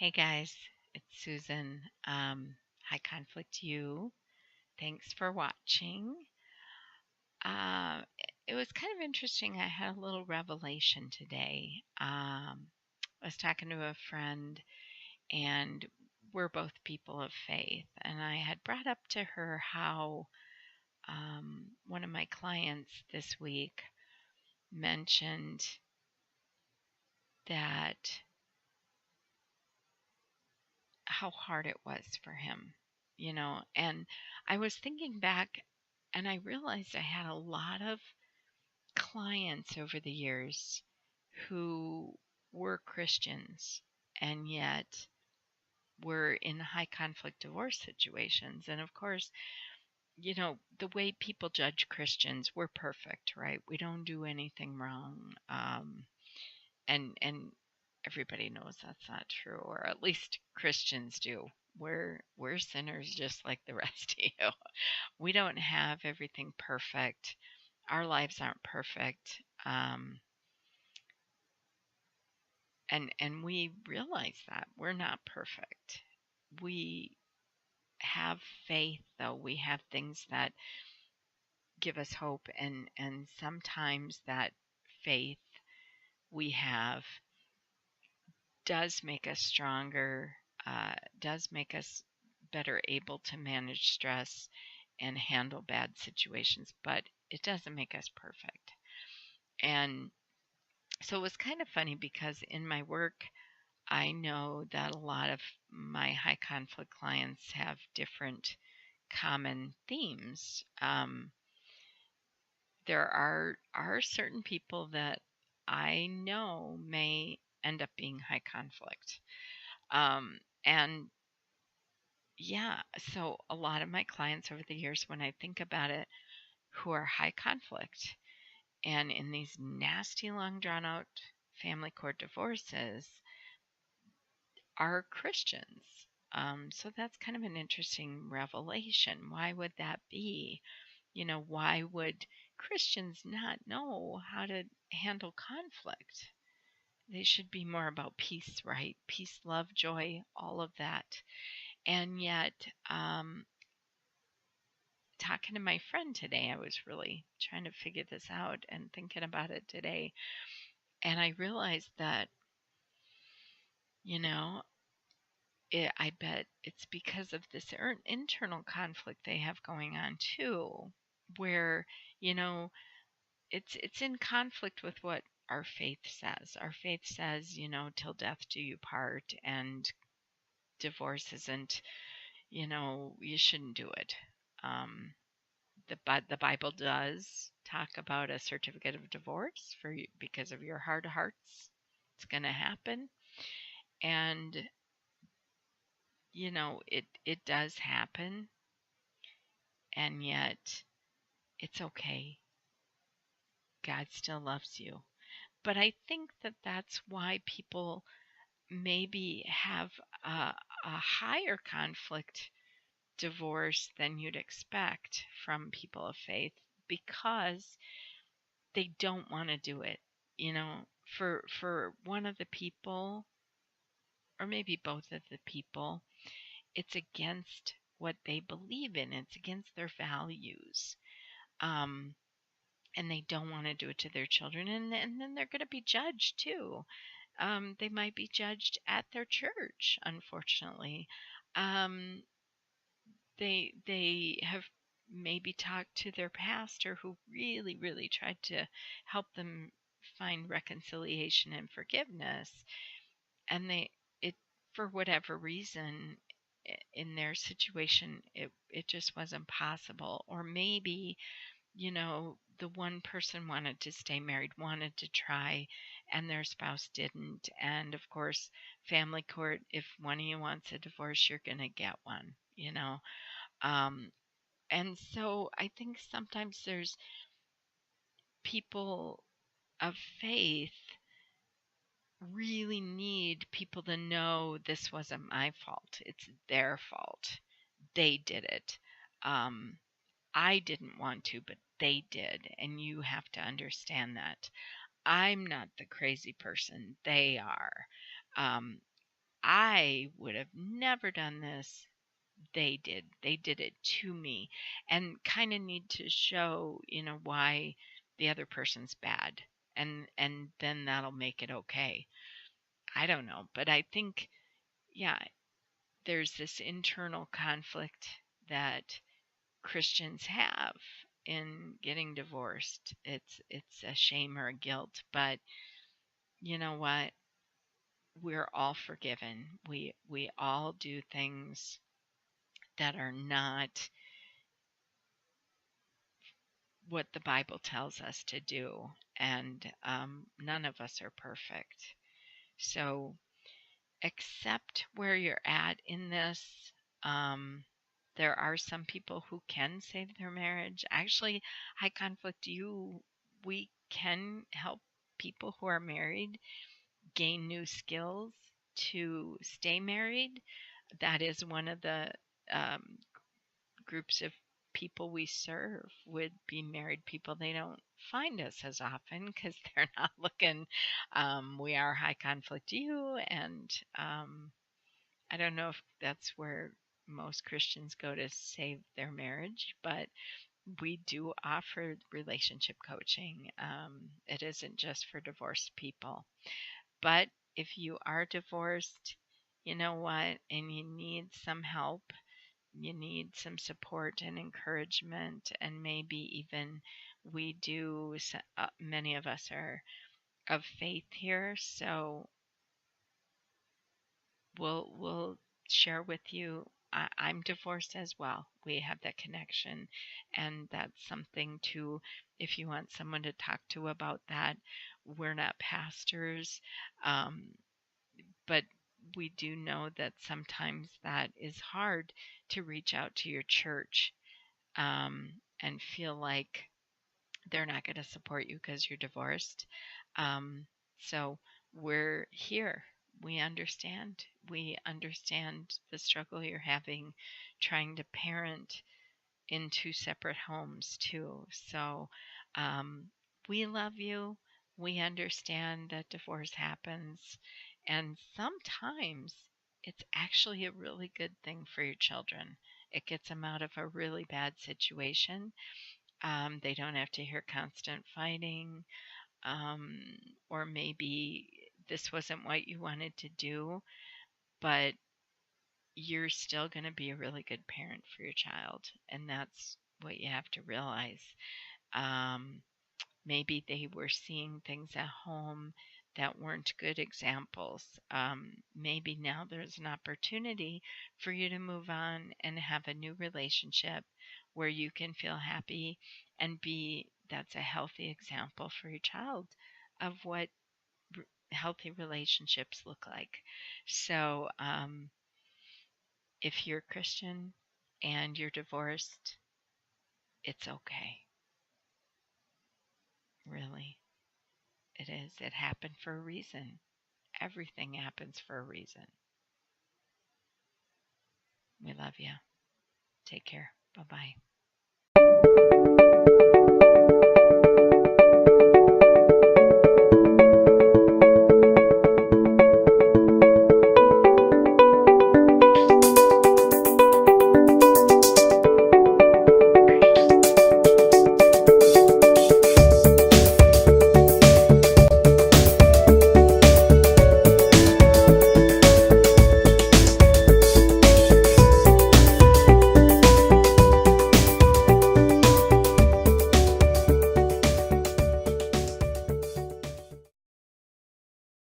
Hey guys, it's Susan. High Conflict You. Thanks for watching. It was kind of interesting. I had a little revelation today. I was talking to a friend, and we're both people of faith. And I had brought up to her how one of my clients this week mentioned that how hard it was for him. And I was thinking back and I realized I had a lot of clients over the years who were Christians and yet were in high conflict divorce situations. And of course, the way people judge Christians, we're perfect, right? We don't do anything wrong. And everybody knows that's not true, or at least Christians do. We're sinners just like the rest of you. We don't have everything perfect. Our lives aren't perfect. And we realize that we're not perfect. We have faith, though. We have things that give us hope, and sometimes that faith we have does make us stronger, does make us better able to manage stress and handle bad situations, but it doesn't make us perfect. And so it was kind of funny because in my work, I know that a lot of my high conflict clients have different common themes. There are certain people that I know may end up being high conflict. And yeah, so a lot of my clients over the years, when I think about it, who are high conflict and in these nasty, long, drawn out family court divorces, are Christians. So that's kind of an interesting revelation. Why would that be? Why would Christians not know how to handle conflict? They should be more about peace, right? Peace, love, joy, all of that. And yet, talking to my friend today, I was really trying to figure this out and thinking about it today. And I realized that, I bet it's because of this internal conflict they have going on too, where, you know, it's in conflict with what our faith says. Our faith says, till death do you part, and divorce isn't, you shouldn't do it. Um, the Bible does talk about a certificate of divorce for you because of your hard hearts. It's going to happen, and it does happen, and yet it's okay. God still loves you. But I think that that's why people maybe have a higher conflict divorce than you'd expect from people of faith, because they don't want to do it. For one of the people, or maybe both of the people, it's against what they believe in. It's against their values. Um, and they don't want to do it to their children. And then they're going to be judged too. They might be judged at their church, unfortunately. Um, they have maybe talked to their pastor, who really, really tried to help them find reconciliation and forgiveness, and it for whatever reason, in their situation, it just wasn't possible. Or maybe, the one person wanted to stay married, wanted to try, and their spouse didn't. And of course, family court, if one of you wants a divorce, you're going to get one. Um, and so I think sometimes there's people of faith really need people to know this wasn't my fault. It's their fault. They did it. Um, I didn't want to, but they did. And you have to understand that. I'm not the crazy person. They are. Um, I would have never done this. They did. They did it to me, and kind of need to show, why the other person's bad, and then that'll make it okay. I don't know, but I think, yeah, there's this internal conflict that Christians have in getting divorced. It's a shame or a guilt, but you know what? We're all forgiven. We all do things that are not what the Bible tells us to do, and none of us are perfect. So accept where you're at in this. Um, there are some people who can save their marriage. Actually, High Conflict U, we can help people who are married gain new skills to stay married. That is one of the um, groups of people we serve would be married people. They don't find us as often because they're not looking. We are High Conflict U, and I don't know if that's where most Christians go to save their marriage, but we do offer relationship coaching. It isn't just for divorced people. But if you are divorced, you know what, and you need some help, you need some support and encouragement, and maybe even we do, many of us are of faith here, so we'll share with you. I'm divorced as well. We have that connection, and that's something to, if you want someone to talk to about that. We're not pastors, um, but we do know that sometimes that is hard to reach out to your church, and feel like they're not going to support you because you're divorced. So we're here. We understand. We understand the struggle you're having trying to parent in two separate homes, too. So um, we love you. We understand that divorce happens. And sometimes it's actually a really good thing for your children. It gets them out of a really bad situation. They don't have to hear constant fighting, um, or maybe this wasn't what you wanted to do, but you're still going to be a really good parent for your child. And that's what you have to realize. Um, Maybe they were seeing things at home that weren't good examples. Maybe now there's an opportunity for you to move on and have a new relationship where you can feel happy and be, that's a healthy example for your child of what healthy relationships look like. So if you're a Christian and you're divorced, it's okay. Really, it is. It happened for a reason. Everything happens for a reason. We love you. Take care. Bye bye.